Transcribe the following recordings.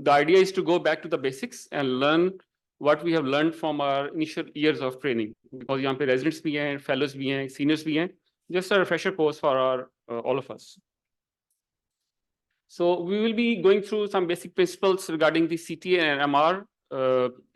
The idea is to go back to the basics and learn what we have learned from our initial years of training. Because यहाँ पे residents भी हैं, fellows भी हैं, seniors भी हैं. Just a refresher course for all of us. So we will be going through some basic principles regarding the CT and MR,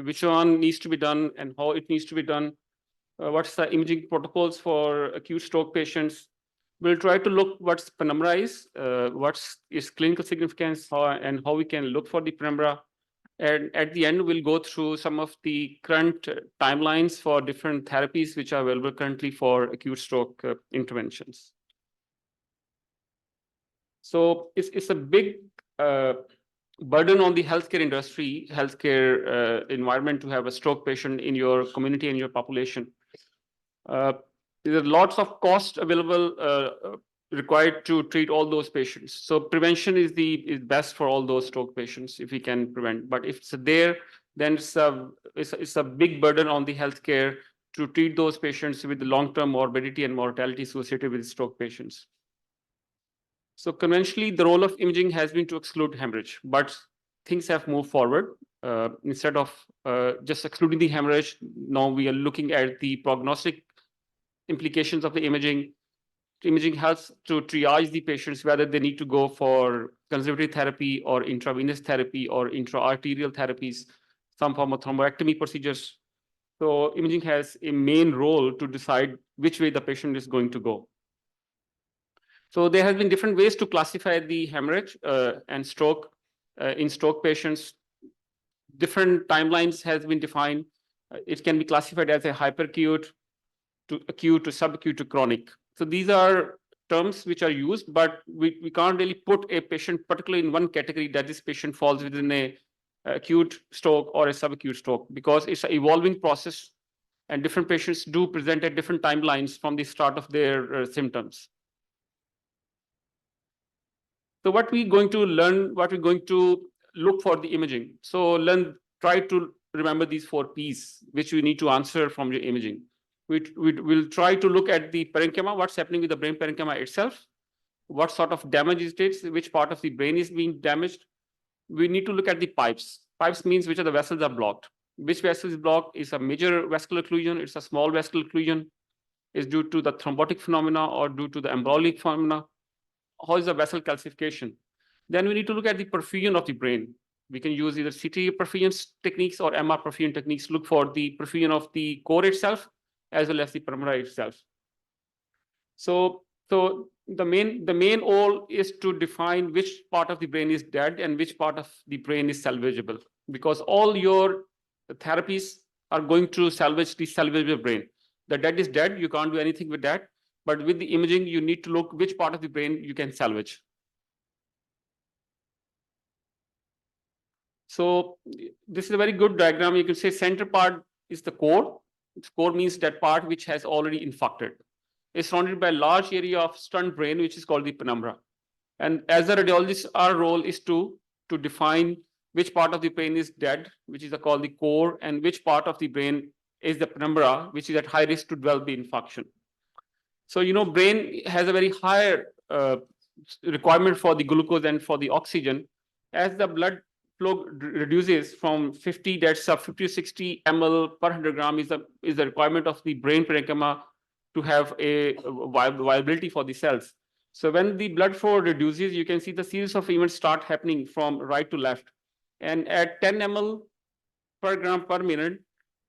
which one needs to be done and how it needs to be done. What's the imaging protocols for acute stroke patients? We'll try to look what's penumbra is, what's its clinical significance, and how we can look for the penumbra. And at the end, we'll go through some of the current timelines for different therapies which are available currently for acute stroke interventions. So it's a big burden on the healthcare industry, healthcare environment to have a stroke patient in your community and your population. There are lots of cost available required to treat all those patients. So prevention is best for all those stroke patients if we can prevent. But if it's there, then it's a big burden on the healthcare to treat those patients with the long-term morbidity and mortality associated with stroke patients. So conventionally, the role of imaging has been to exclude hemorrhage, but things have moved forward. Instead of just excluding the hemorrhage, now we are looking at the prognostic implications of the imaging. Imaging helps to triage the patients, whether they need to go for conservative therapy or intravenous therapy or intra-arterial therapies, some form of thrombectomy procedures. So imaging has a main role to decide which way the patient is going to go. So there has been different ways to classify the hemorrhage and stroke in stroke patients. Different timelines has been defined. It can be classified as a hyperacute, to acute, to subacute, to chronic. So these are terms which are used, but we can't really put a patient particularly in one category that this patient falls within a acute stroke or a subacute stroke, because it's an evolving process and different patients do present at different timelines from the start of their symptoms. So what we're going to learn, what we're going to look for the imaging. So try to remember these 4 P's, which you need to answer from your imaging. We'll try to look at the parenchyma, what's happening with the brain parenchyma itself, what sort of damage it is, which part of the brain is being damaged. We need to look at the pipes. Pipes means which of the vessels are blocked. Which vessel is blocked is a major vascular occlusion, it's a small vascular occlusion, is due to the thrombotic phenomena or due to the embolic phenomena. How is the vessel calcification? Then we need to look at the perfusion of the brain. We can use either CT perfusion techniques or MR perfusion techniques to look for the perfusion of the core itself, as well as the penumbra itself. So the main goal is to define which part of the brain is dead and which part of the brain is salvageable, because all your therapies are going to salvage the salvageable brain. The dead is dead, you can't do anything with that. But with the imaging, you need to look which part of the brain you can salvage. So this is a very good diagram. You can say center part is the core. Core means that part which has already infarcted. It's surrounded by a large area of stunned brain, which is called the penumbra. And as a radiologist, our role is to define which part of the brain is dead, which is called the core, and which part of the brain is the penumbra, which is at high risk to develop the infarction. So, brain has a very high requirement for the glucose and for the oxygen. As the blood flow reduces from 50, that's 50 to 60 ml per 100 gram is the requirement of the brain parenchyma to have a viability for the cells. So when the blood flow reduces, you can see the series of events start happening from right to left. And at 10 ml per gram per minute,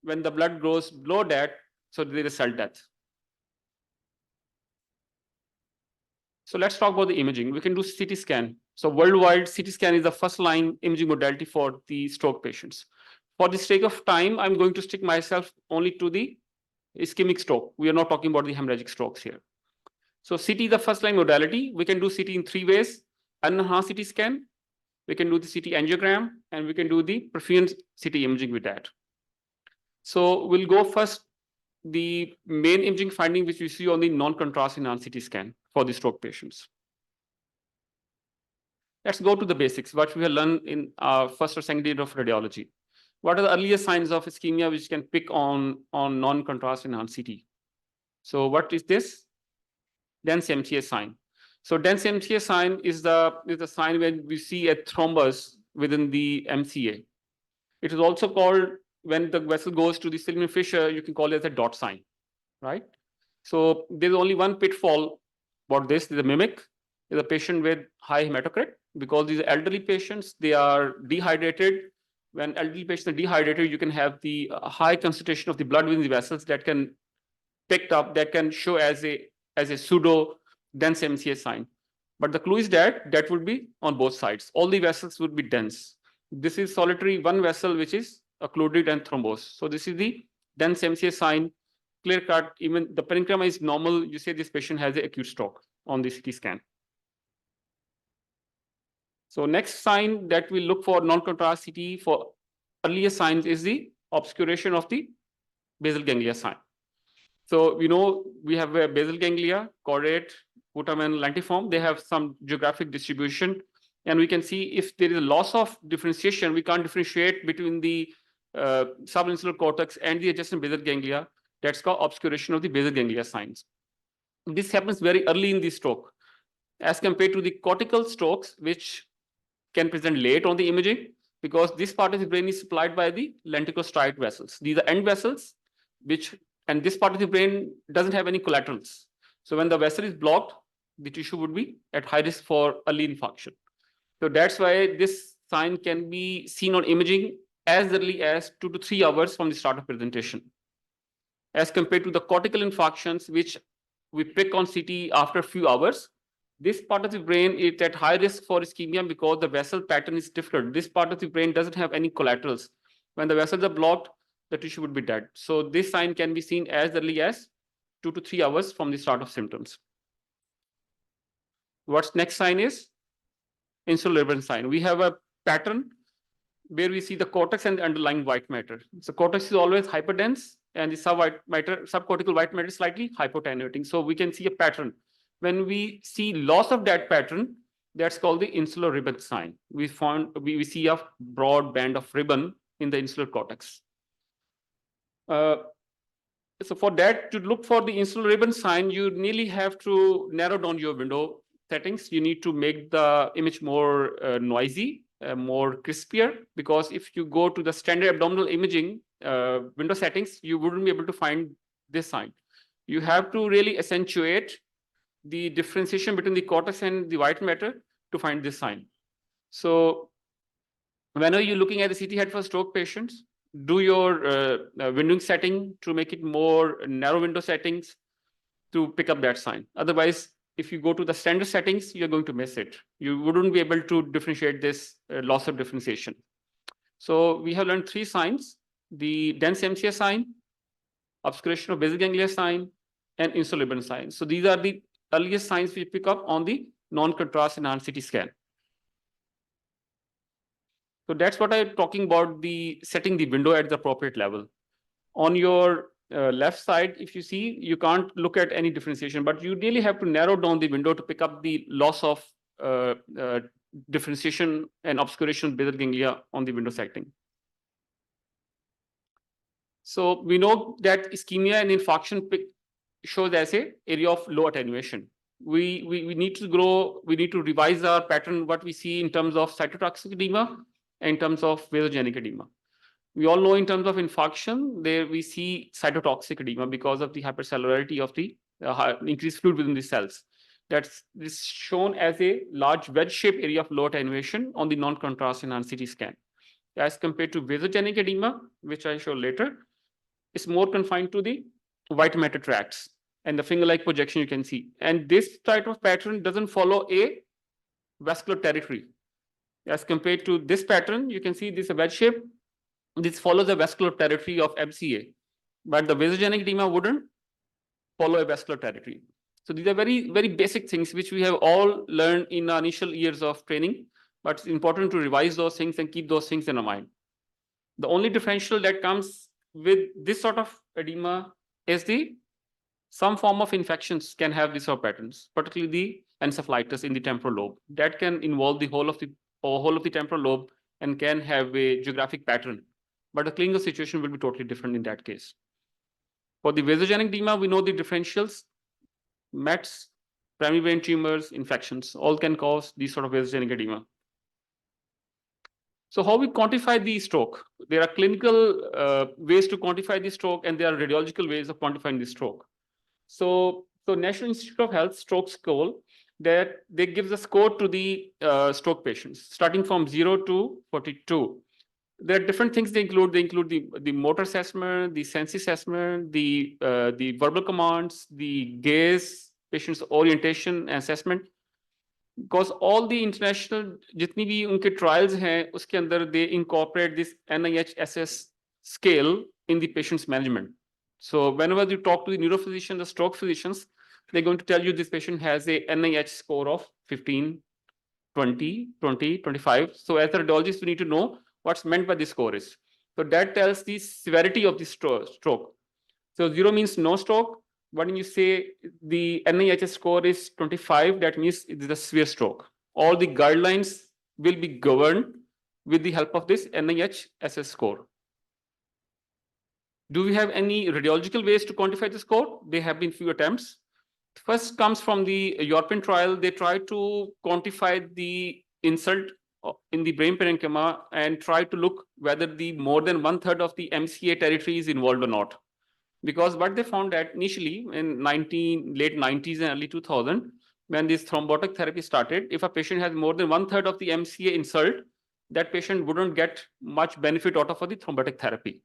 when the blood goes below that, so there is cell death. So let's talk about the imaging. We can do CT scan. So worldwide, CT scan is the first line imaging modality for the stroke patients. For the sake of time, I'm going to stick myself only to the ischemic stroke. We are not talking about the hemorrhagic strokes here. So CT is the first line modality. We can do CT in 3 ways. Enhanced CT scan, we can do the CT angiogram, and we can do the perfusion CT imaging with that. So we'll go first the main imaging finding which we see on the non-contrast enhanced CT scan for the stroke patients. Let's go to the basics, what we have learned in our first or second year of radiology. What are the earliest signs of ischemia which can pick on non-contrast enhanced CT? So what is this? Dense MTA sign. So dense MTA sign is the sign when we see a thrombus within the MCA. It is also called, when the vessel goes to the Silverman fissure, you can call it a dot sign, right? So there's only one pitfall about this. The mimic is a patient with high hematocrit, because these elderly patients, they are dehydrated. When elderly patients are dehydrated, you can have the high concentration of the blood within the vessels that can picked up, that can show as a pseudo dense MCA sign. But the clue is that that would be on both sides. All the vessels would be dense. This is solitary one vessel which is occluded and thrombosed. So this is the dense MCA sign, clear cut. Even the parenchyma is normal. You say this patient has an acute stroke on the CT scan. So next sign that we look for non-contrast CT for earlier signs is the obscuration of the basal ganglia sign. So we know we have a basal ganglia, caudate, putamen, lentiform. They have some geographic distribution, and we can see if there is a loss of differentiation, we can't differentiate between the subinsular cortex and the adjacent basal ganglia. That's called obscuration of the basal ganglia signs. This happens very early in the stroke, as compared to the cortical strokes, which can present late on the imaging, because this part of the brain is supplied by the lenticulostriate vessels. These are end vessels, and this part of the brain doesn't have any collaterals. So when the vessel is blocked, the tissue would be at high risk for early infarction. So that's why this sign can be seen on imaging as early as 2 to 3 hours from the start of presentation, as compared to the cortical infarctions, which we pick on CT after a few hours. This part of the brain is at high risk for ischemia because the vessel pattern is different. This part of the brain doesn't have any collaterals. When the vessels are blocked, the tissue would be dead. So this sign can be seen as early as 2 to 3 hours from the start of symptoms. What's next sign is insular ribbon sign. We have a pattern where we see the cortex and the underlying white matter. So cortex is always hyperdense, and the subcortical white matter is slightly hypotenuating. So we can see a pattern. When we see loss of that pattern, that's called the insular ribbon sign. We see a broad band of ribbon in the insular cortex. So for that, to look for the insular ribbon sign, you nearly have to narrow down your window settings. You need to make the image more noisy, more crispier, because if you go to the standard abdominal imaging window settings, you wouldn't be able to find this sign. You have to really accentuate the differentiation between the cortex and the white matter to find this sign. So whenever you're looking at the CT head for stroke patients, do your windowing setting to make it more narrow window settings to pick up that sign. Otherwise, if you go to the standard settings, you're going to miss it. You wouldn't be able to differentiate this loss of differentiation. So we have learned 3 signs: the dense MCA sign, obscuration of basal ganglia sign, and insular ribbon sign. So these are the earliest signs we pick up on the non-contrast enhanced CT scan. So that's what I'm talking about, the setting the window at the appropriate level. On your left side, if you see, you can't look at any differentiation, but you really have to narrow down the window to pick up the loss of differentiation and obscuration of basal ganglia on the window setting. So we know that ischemia and infarction shows as an area of low attenuation. We need to revise our pattern, what we see in terms of cytotoxic edema and in terms of vasogenic edema. We all know in terms of infarction, there we see cytotoxic edema because of the hypercellularity of the increased fluid within the cells. That's shown as a large wedge-shaped area of low attenuation on the non-contrast enhanced CT scan. As compared to vasogenic edema, which I show later, it's more confined to the white matter tracts and the finger-like projection you can see. And this type of pattern doesn't follow a vascular territory. As compared to this pattern, you can see this wedge shape. This follows the vascular territory of MCA, but the vasogenic edema wouldn't follow a vascular territory. So these are very, very basic things which we have all learned in our initial years of training, but it's important to revise those things and keep those things in our mind. The only differential that comes with this sort of edema is some form of infections can have these sort of patterns, particularly the encephalitis in the temporal lobe. That can involve the whole of the temporal lobe and can have a geographic pattern. But the clinical situation will be totally different in that case. For the vasogenic edema, we know the differentials: METs, primary brain tumors, infections, all can cause these sort of vasogenic edema. So how we quantify the stroke? There are clinical ways to quantify the stroke, and there are radiological ways of quantifying the stroke. So National Institute of Health stroke score, that they gives a score to the stroke patients starting from 0 to 42. There are different things they include. They include the motor assessment, the sense assessment, the verbal commands, the gaze, patient's orientation assessment. Because all the international जितनी भी उनके trials हैं उसके अंदर they incorporate this NIHSS scale in the patient's management. So whenever you talk to the neurophysician, the stroke physicians, they're going to tell you this patient has a NIH score of 15, 20, 20, 25. So as a radiologist, we need to know what's meant by this score is. So that tells the severity of the stroke. So 0 means no stroke. When you say the NIHS score is 25, that means it is a severe stroke. All the guidelines will be governed with the help of this NIHSS score. Do we have any radiological ways to quantify the score? There have been few attempts. First comes from the European trial. They tried to quantify the insult in the brain parenchyma and try to look whether the more than 1/3 of the MCA territory is involved or not. Because what they found that initially in late 90s and early 2000, when this thrombotic therapy started, if a patient has more than 1/3 of the MCA insult, that patient wouldn't get much benefit out of the thrombotic therapy.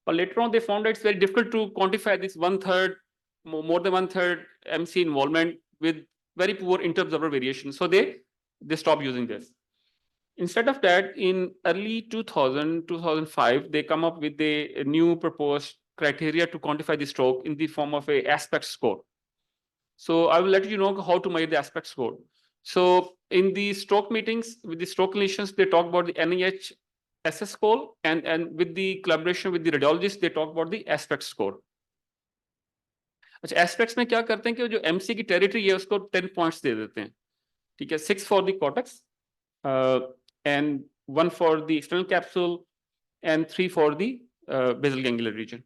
But later on, they found that it's very difficult to quantify this 1/3, more than 1/3 MCA involvement with very poor inter-observer variation. So they stopped using this. Instead of that, in early 2000, 2005, they come up with a new proposed criteria to quantify the stroke in the form of a aspect score. So I will let you know how to measure the aspect score. So in the stroke meetings with the stroke clinicians, they talk about the NIHSS score, and with the collaboration with the radiologists, they talk about the aspect score. अच्छा, aspects में क्या करते हैं कि जो MC की territory है उसको 10 points दे देते हैं, ठीक है, 6 for the cortex, and 1 for the external capsule, and 3 for the basal ganglia region.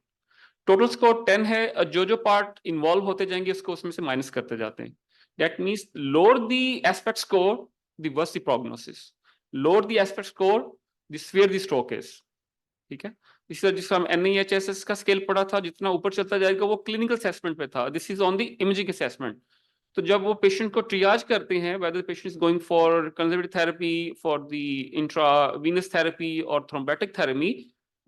Total score 10 है, जो पार्ट इन्वॉल्व होते जाएंगे उसको उसमें से माइनस करते जाते हैं. That means lower the aspect score the worse the prognosis, lower the aspect score the severe the stroke is. ठीक है, इसी तरह जिसका हम NIHSS का स्केल पढ़ा था, जितना ऊपर चलता जाएगा वो क्लिनिकल असेसमेंट पे था. This is on the imaging assessment. तो जब वो पेशेंट को ट्रियाज करते हैं, whether patient is going for conservative therapy, for the intravenous therapy और थ्रोम्बोटिक थेरेपी,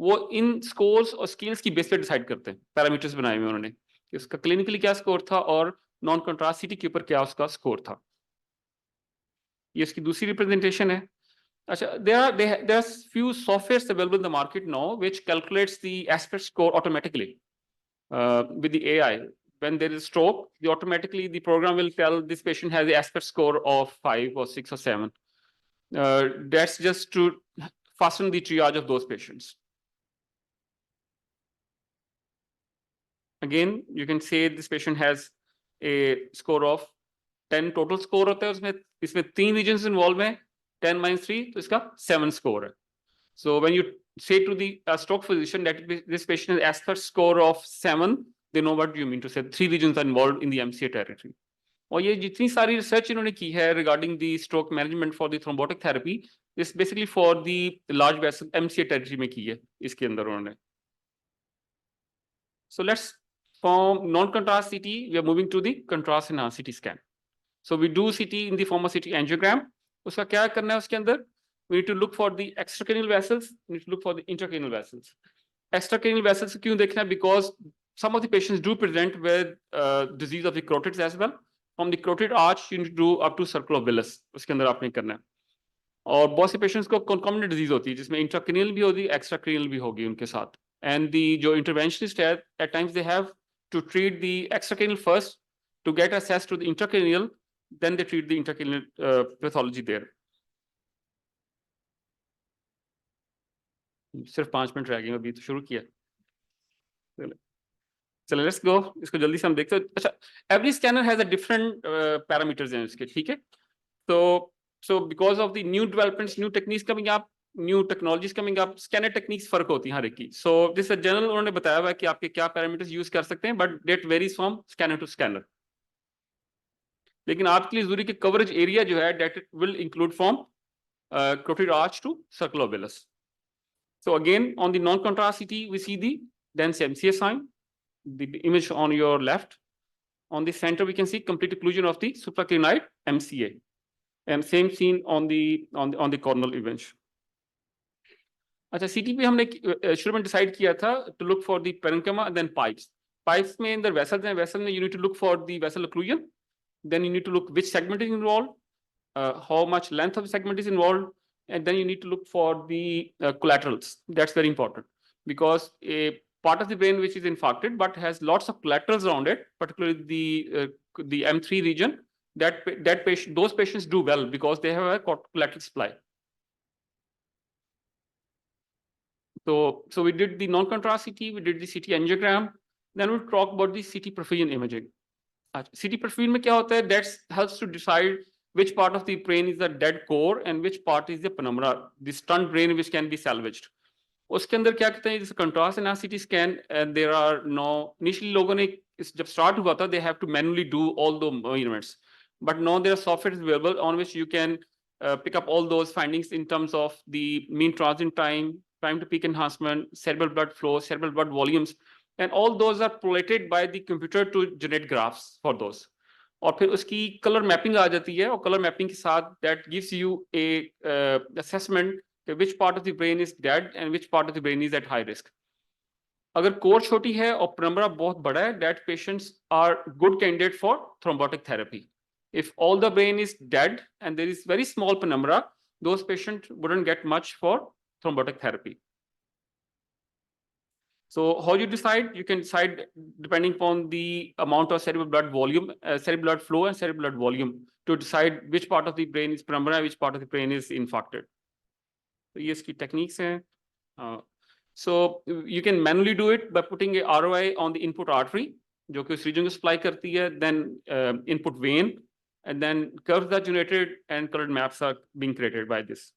वो इन स्कोर्स और स्किल्स की बेस पे डिसाइड करते हैं. पैरामीटर्स बनाए हुए उन्होंने कि उसका क्लिनिकली क्या स्कोर था और नॉन कंट्रास्ट सिटी के ऊपर क्या उसका स्कोर था. ये इसकी दूसरी रिप्रेजेंटेशन है. अच्छा, there are few softwares available in the market now which calculates the aspect score automatically with the AI. When there is stroke, automatically the program will tell this patient has the aspect score of 5 or 6 or 7. That's just to fasten the triage of those patients. Again, you can say this patient has a score of 10 total score होता है, उसमें इसमें 3 regions involved हैं, 10 minus 3, तो इसका 7 score है. So when you say to the stroke physician that this patient has aspect score of 7, they know what you mean to say. 3 regions are involved in the MCA territory. और ये जितनी सारी research इन्होंने की है regarding the stroke management for the thrombotic therapy, this basically for the large vessel MCA territory में की है इसके अंदर उन्होंने. So let's, from non-contrast CT, we are moving to the contrast enhanced CT scan. So we do CT in the form of CT angiogram. उसका क्या करना है उसके अंदर? We need to look for the extracranial vessels. We need to look for the intracranial vessels. Extracranial vessels क्यों देखना है? Because some of the patients do present with disease of the carotids as well. From the carotid arch, you need to do up to circle of Willis. उसके अंदर आपने करना है. और बहुत से पेशेंट्स को concomitant disease होती है जिसमें intracranial भी होगी, extracranial भी होगी उनके साथ. And the जो interventionist है, at times they have to treat the extracranial first to get access to the intracranial, then they treat the intracranial pathology there. सिर्फ 5 मिनट रह गए, अभी तो शुरू किया. चलो लेट्स गो, इसको जल्दी से हम देखते हैं. अच्छा, every scanner has a different parameters हैं इसके, ठीक है. So because of the new developments, new techniques coming up, new technologies coming up, scanner techniques फर्क होती हैं हर एक की. So this is जनरल उन्होंने बताया हुआ है कि आपके क्या पैरामीटर्स यूज कर सकते हैं, but that varies from scanner to scanner. लेकिन आपके लिए जरूरी कि कवरेज एरिया जो है that will include from carotid arch to circulovillus. So again, on the non-contrast CT, we see the dense MCA sign, the image on your left. On the center, we can see complete occlusion of the supraclinoid MCA, and same seen on the corneal image. अच्छा, CT पे हमने शुरू में decide किया था to look for the parenchyma and then pipes. Pipes में अंदर vessels हैं, vessel में you need to look for the vessel occlusion. Then you need to look which segment is involved, how much length of the segment is involved, and then you need to look for the collaterals. That's very important because a part of the brain which is infarcted but has lots of collaterals around it, particularly the M3 region, those patients do well because they have a collateral supply. So we did the non-contrast CT, we did the CT angiogram, then we'll talk about the CT perfusion imaging. CT perfusion में क्या होता है? That helps to decide which part of the brain is the dead core and which part is the penumbra, the stunned brain which can be salvaged. उसके अंदर क्या कहते हैं, जैसे contrast and CT scan, and there are no, initially लोगों ने जब start हुआ था, they have to manually do all the measurements, but now there are softwares available on which you can pick up all those findings in terms of the mean transit time, time to peak enhancement, cerebral blood flow, cerebral blood volumes, and all those are collated by the computer to generate graphs for those. और फिर उसकी color mapping आ जाती है, और color mapping के साथ that gives you a assessment which part of the brain is dead and which part of the brain is at high risk. अगर core छोटी है और penumbra बहुत बड़ा है, that patients are good candidate for thrombotic therapy. If all the brain is dead and there is very small penumbra, those patients wouldn't get much for thrombotic therapy. So how you decide? You can decide depending upon the amount of cerebral blood volume, cerebral blood flow and cerebral blood volume to decide which part of the brain is penumbra, which part of the brain is infarcted. So ये इसकी techniques हैं. So you can manually do it by putting a ROI on the input artery, जो कि उस region को supply करती है, then input vein, and then curves are generated and colored maps are being created by this.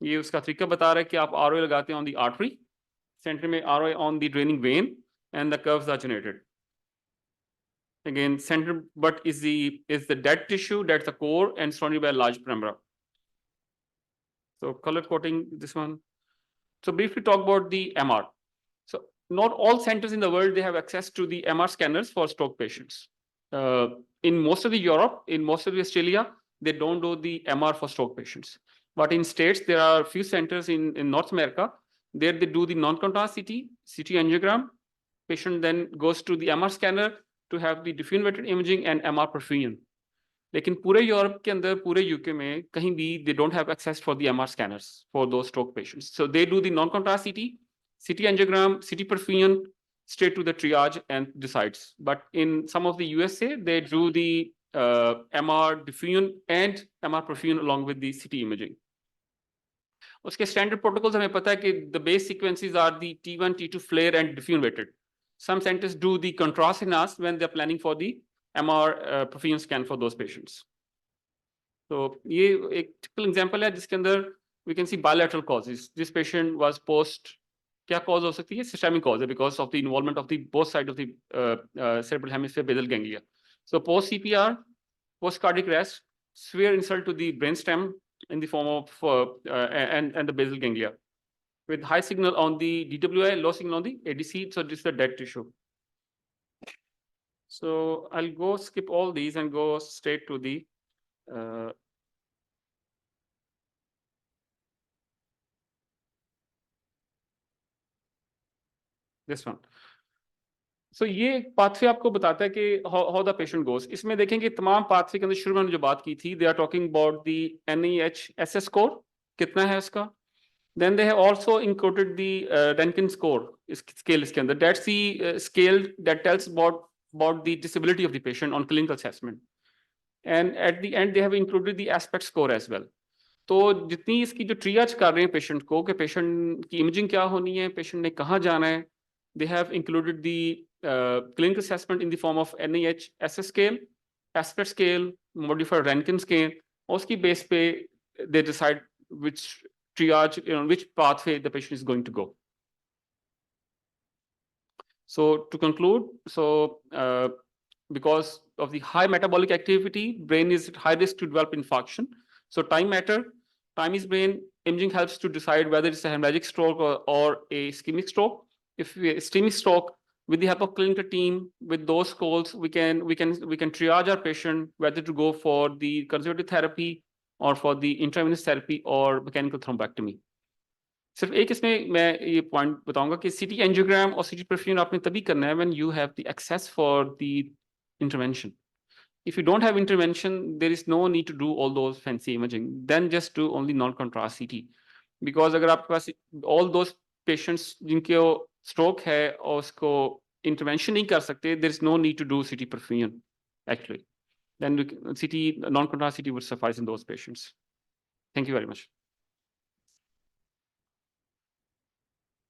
ये उसका तरीका बता रहा है कि आप ROI लगाते हैं on the artery, center में ROI on the draining vein, and the curves are generated. Again, center but is the dead tissue, that's the core, and surrounded by a large penumbra. So color coding this one. So briefly talk about the MR. So not all centers in the world, they have access to the MR scanners for stroke patients. In most of the Europe, in most of the Australia, they don't do the MR for stroke patients. But in States, there are a few centers in North America, there they do the non-contrast CT angiogram. Patient then goes to the MR scanner to have the diffusion weighted imaging and MR perfusion. लेकिन पूरे Europe के अंदर, पूरे UK में कहीं भी they don't have access for the MR scanners for those stroke patients. So they do the non-contrast CT angiogram, CT perfusion, straight to the triage and decides. But in some of the USA, they do the MR diffusion and MR perfusion along with the CT imaging. उसके standard protocols हमें पता है कि the base sequences are the T1, T2 flare and diffusion weighted. Some centers do the contrast enhanced when they're planning for the MR perfusion scan for those patients. So ये एक typical example है जिसके अंदर we can see bilateral causes. This patient was post, क्या cause हो सकती है? Systemic cause है because of the involvement of the both sides of the cerebral hemisphere basal ganglia. So post CPR, post cardiac arrest, severe insult to the brainstem in the form of and the basal ganglia, with high signal on the DWI, low signal on the ADC. So this is the dead tissue. So I'll go skip all these and go straight to the this one. So ये pathway आपको बताता है कि how the patient goes. इसमें देखेंगे तमाम pathway के अंदर शुरू में जो बात की थी, they are talking about the NEHSS score, कितना है उसका. Then they have also included the Rankin score scale इसके अंदर. That's the scale that tells about the disability of the patient on clinical assessment. And at the end, they have included the aspect score as well. तो जितनी इसकी जो triage कर रहे हैं patient को कि patient की imaging क्या होनी है, patient ने कहाँ जाना है, they have included the clinical assessment in the form of NEHSS scale, aspect scale, modified Rankin scale. उसकी base पे they decide which triage, which pathway the patient is going to go. So to conclude, so because of the high metabolic activity, brain is at high risk to develop infarction. So time matter, time is brain imaging helps to decide whether it's a hemorrhagic stroke or a ischemic stroke. If we ischemic stroke, with the help of clinical team, with those calls, we can triage our patient whether to go for the conservative therapy or for the intravenous therapy or mechanical thrombectomy. सिर्फ एक इसमें मैं ये point बताऊंगा कि सीटी angiogram और सीटी परफ्यूजन आपने तभी करना है when you have the access for the intervention. If you don't have intervention, there is no need to do all those fancy imaging. Then just do only non-contrast CT. Because अगर आपके पास all those patients जिनके stroke है और उसको intervention नहीं कर सकते, there is no need to do CT perfusion actually. Then CT non-contrast CT would suffice in those patients. Thank you very much.